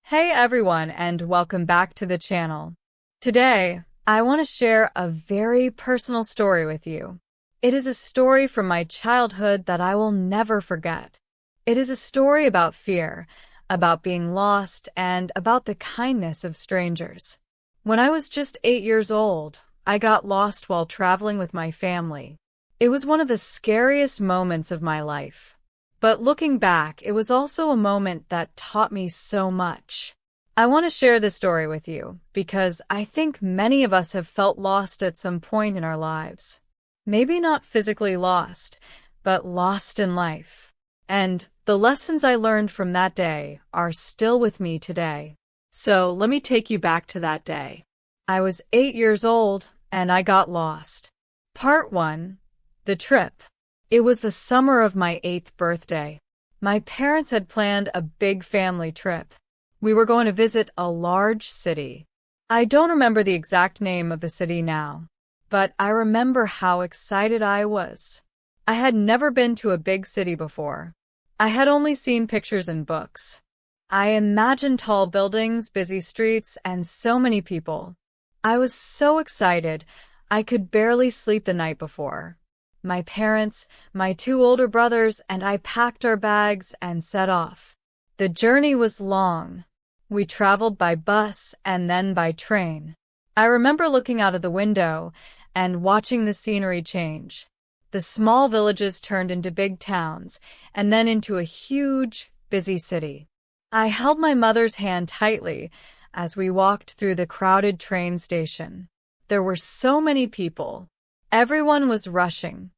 Hey everyone, and welcome back to the channel. Today, I want to share a very personal story with you. It is a story from my childhood that I will never forget. It is a story about fear, about being lost, and about the kindness of strangers. When I was just 8 years old, I got lost while traveling with my family. It was one of the scariest moments of my life. But looking back, it was also a moment that taught me so much. I want to share this story with you because I think many of us have felt lost at some point in our lives. Maybe not physically lost, but lost in life. And the lessons I learned from that day are still with me today. So let me take you back to that day. I was 8 years old and I got lost. Part 1. The trip. It was the summer of my 8th birthday. My parents had planned a big family trip. We were going to visit a large city. I don't remember the exact name of the city now, but I remember how excited I was. I had never been to a big city before. I had only seen pictures in books. I imagined tall buildings, busy streets, and so many people. I was so excited, I could barely sleep the night before. My parents, my 2 older brothers, and I packed our bags and set off. The journey was long. We traveled by bus and then by train. I remember looking out of the window and watching the scenery change. The small villages turned into big towns and then into a huge, busy city. I held my mother's hand tightly as we walked through the crowded train station. There were so many people. Everyone was rushing.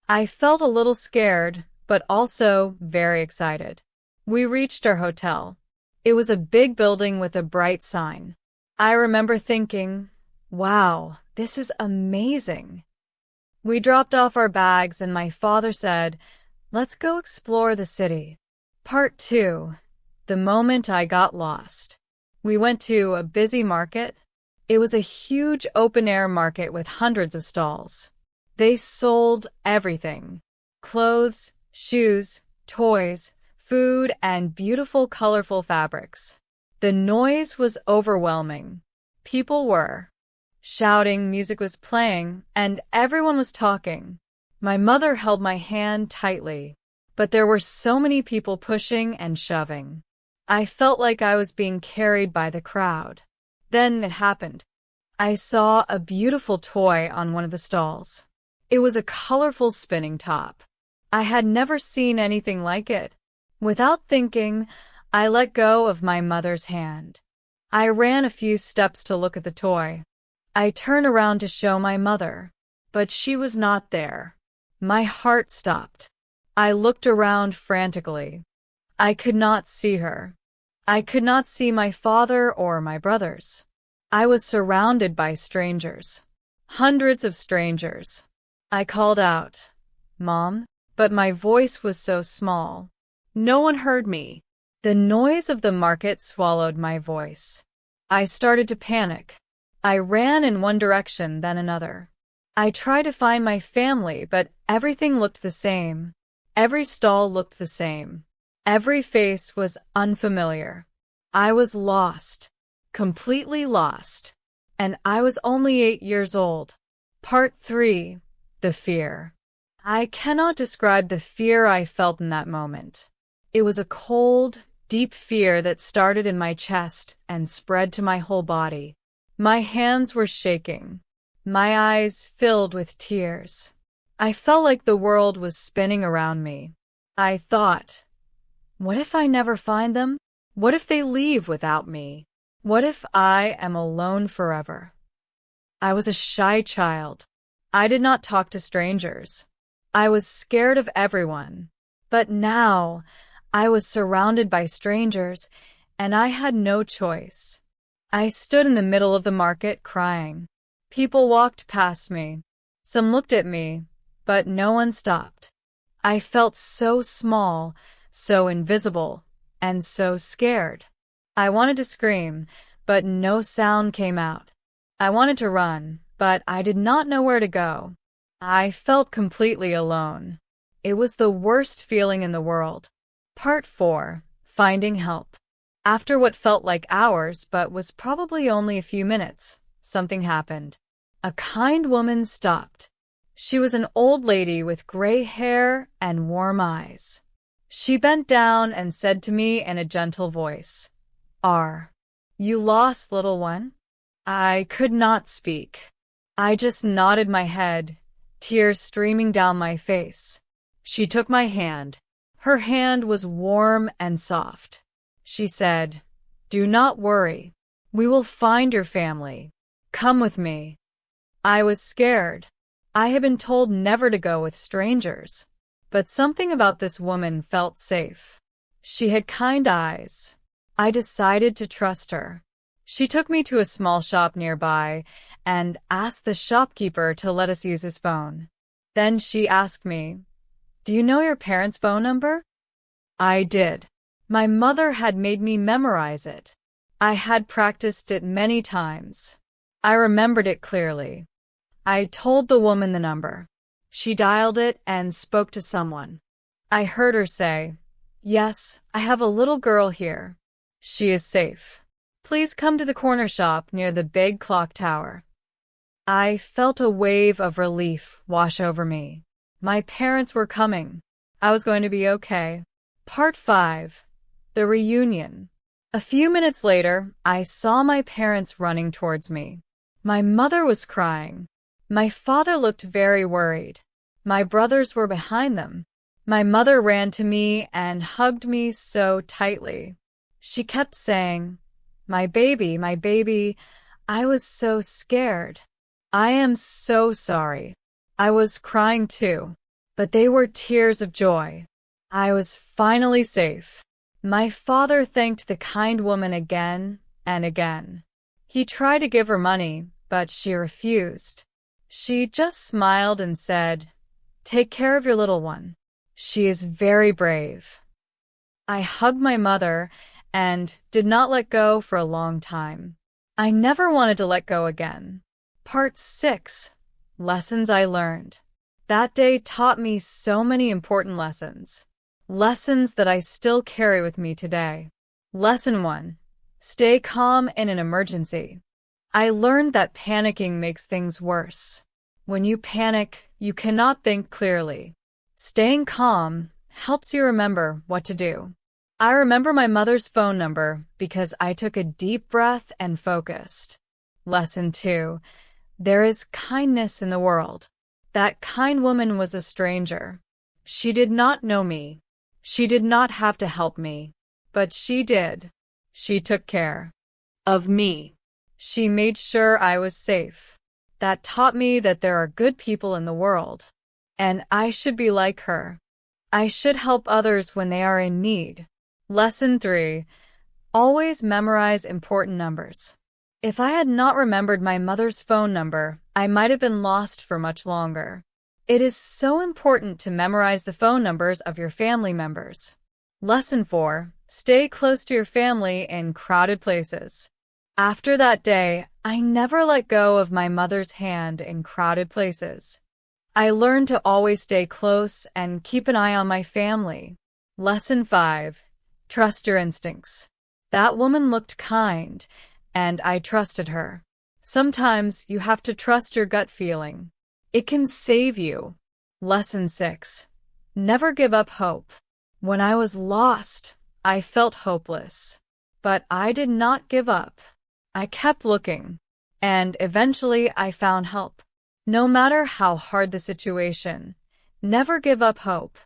I felt a little scared, but also very excited. We reached our hotel. It was a big building with a bright sign. I remember thinking, wow, this is amazing. We dropped off our bags and my father said, let's go explore the city. Part 2. The moment I got lost. We went to a busy market. It was a huge open-air market with hundreds of stalls. They sold everything: clothes, shoes, toys, food, and beautiful, colorful fabrics. The noise was overwhelming. People were shouting, music was playing, and everyone was talking. My mother held my hand tightly, but there were so many people pushing and shoving. I felt like I was being carried by the crowd. Then it happened. I saw a beautiful toy on one of the stalls. It was a colorful spinning top. I had never seen anything like it. Without thinking, I let go of my mother's hand. I ran a few steps to look at the toy. I turned around to show my mother, but she was not there. My heart stopped. I looked around frantically. I could not see her. I could not see my father or my brothers. I was surrounded by strangers. Hundreds of strangers. I called out, "Mom," but my voice was so small. No one heard me. The noise of the market swallowed my voice. I started to panic. I ran in one direction, then another. I tried to find my family, but everything looked the same. Every stall looked the same. Every face was unfamiliar. I was lost, completely lost, and I was only 8 years old. Part 3. The fear. I cannot describe the fear I felt in that moment. It was a cold, deep fear that started in my chest and spread to my whole body. My hands were shaking. My eyes filled with tears. I felt like the world was spinning around me. I thought, what if I never find them? What if they leave without me? What if I am alone forever? I was a shy child. I did not talk to strangers. I was scared of everyone. But now, I was surrounded by strangers, and I had no choice. I stood in the middle of the market crying. People walked past me. Some looked at me, but no one stopped. I felt so small, so invisible, and so scared. I wanted to scream, but no sound came out. I wanted to run, but I did not know where to go. I felt completely alone. It was the worst feeling in the world. Part 4. Finding help. After what felt like hours but was probably only a few minutes, something happened. A kind woman stopped. She was an old lady with gray hair and warm eyes. She bent down and said to me in a gentle voice, "Are you lost, little one?" I could not speak. I just nodded my head, tears streaming down my face. She took my hand. Her hand was warm and soft. She said, "Do not worry. We will find your family. Come with me." I was scared. I had been told never to go with strangers. But something about this woman felt safe. She had kind eyes. I decided to trust her. She took me to a small shop nearby and asked the shopkeeper to let us use his phone. Then she asked me, "Do you know your parents' phone number?" I did. My mother had made me memorize it. I had practiced it many times. I remembered it clearly. I told the woman the number. She dialed it and spoke to someone. I heard her say, "Yes, I have a little girl here. She is safe. Please come to the corner shop near the big clock tower." I felt a wave of relief wash over me. My parents were coming. I was going to be okay. Part 5. The Reunion. A few minutes later, I saw my parents running towards me. My mother was crying. My father looked very worried. My brothers were behind them. My mother ran to me and hugged me so tightly. She kept saying, my baby, my baby." I was so scared. "I am so sorry." I was crying too, but they were tears of joy. I was finally safe. My father thanked the kind woman again and again. He tried to give her money, but she refused. She just smiled and said, "Take care of your little one. She is very brave." I hugged my mother and did not let go for a long time. I never wanted to let go again. Part 6. Lessons I learned. That day taught me so many important lessons. Lessons that I still carry with me today. Lesson 1. Stay calm in an emergency. I learned that panicking makes things worse. When you panic, you cannot think clearly. Staying calm helps you remember what to do. I remember my mother's phone number because I took a deep breath and focused. Lesson 2. There is kindness in the world. That kind woman was a stranger. She did not know me. She did not have to help me, but she did. She took care of me. She made sure I was safe. That taught me that there are good people in the world, and I should be like her. I should help others when they are in need. Lesson 3. Always memorize important numbers. If I had not remembered my mother's phone number, I might have been lost for much longer. It is so important to memorize the phone numbers of your family members. Lesson 4. Stay close to your family in crowded places. After that day, I never let go of my mother's hand in crowded places. I learned to always stay close and keep an eye on my family. Lesson 5. Trust your instincts. That woman looked kind, and I trusted her. Sometimes you have to trust your gut feeling. It can save you. Lesson 6. Never give up hope. When I was lost, I felt hopeless. But I did not give up. I kept looking, and eventually I found help. No matter how hard the situation, never give up hope.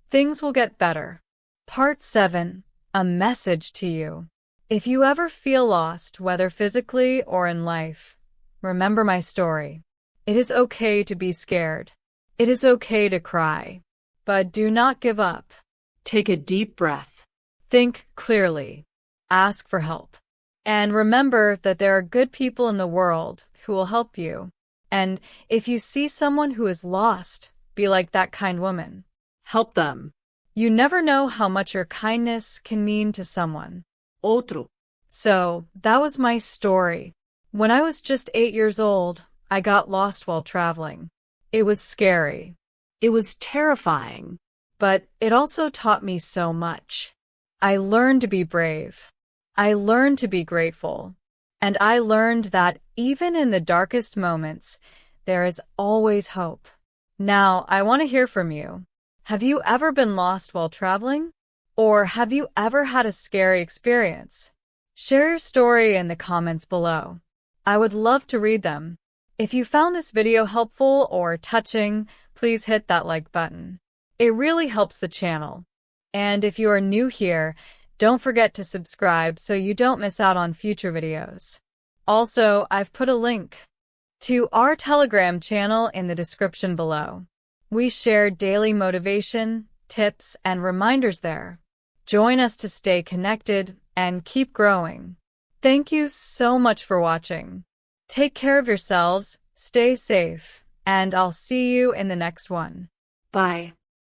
Things will get better. Part 7. A message to you. If you ever feel lost, whether physically or in life, remember my story. It is okay to be scared. It is okay to cry. But do not give up. Take a deep breath. Think clearly. Ask for help. And remember that there are good people in the world who will help you. And if you see someone who is lost, be like that kind woman. Help them. You never know how much your kindness can mean to someone. Otro. So, that was my story. When I was just 8 years old, I got lost while traveling. It was scary. It was terrifying. But it also taught me so much. I learned to be brave. I learned to be grateful. And I learned that even in the darkest moments, there is always hope. Now, I want to hear from you. Have you ever been lost while traveling? Or have you ever had a scary experience? Share your story in the comments below. I would love to read them. If you found this video helpful or touching, please hit that like button. It really helps the channel. And if you are new here, don't forget to subscribe so you don't miss out on future videos. Also, I've put a link to our Telegram channel in the description below. We share daily motivation, tips, and reminders there. Join us to stay connected and keep growing. Thank you so much for watching. Take care of yourselves, stay safe, and I'll see you in the next one. Bye.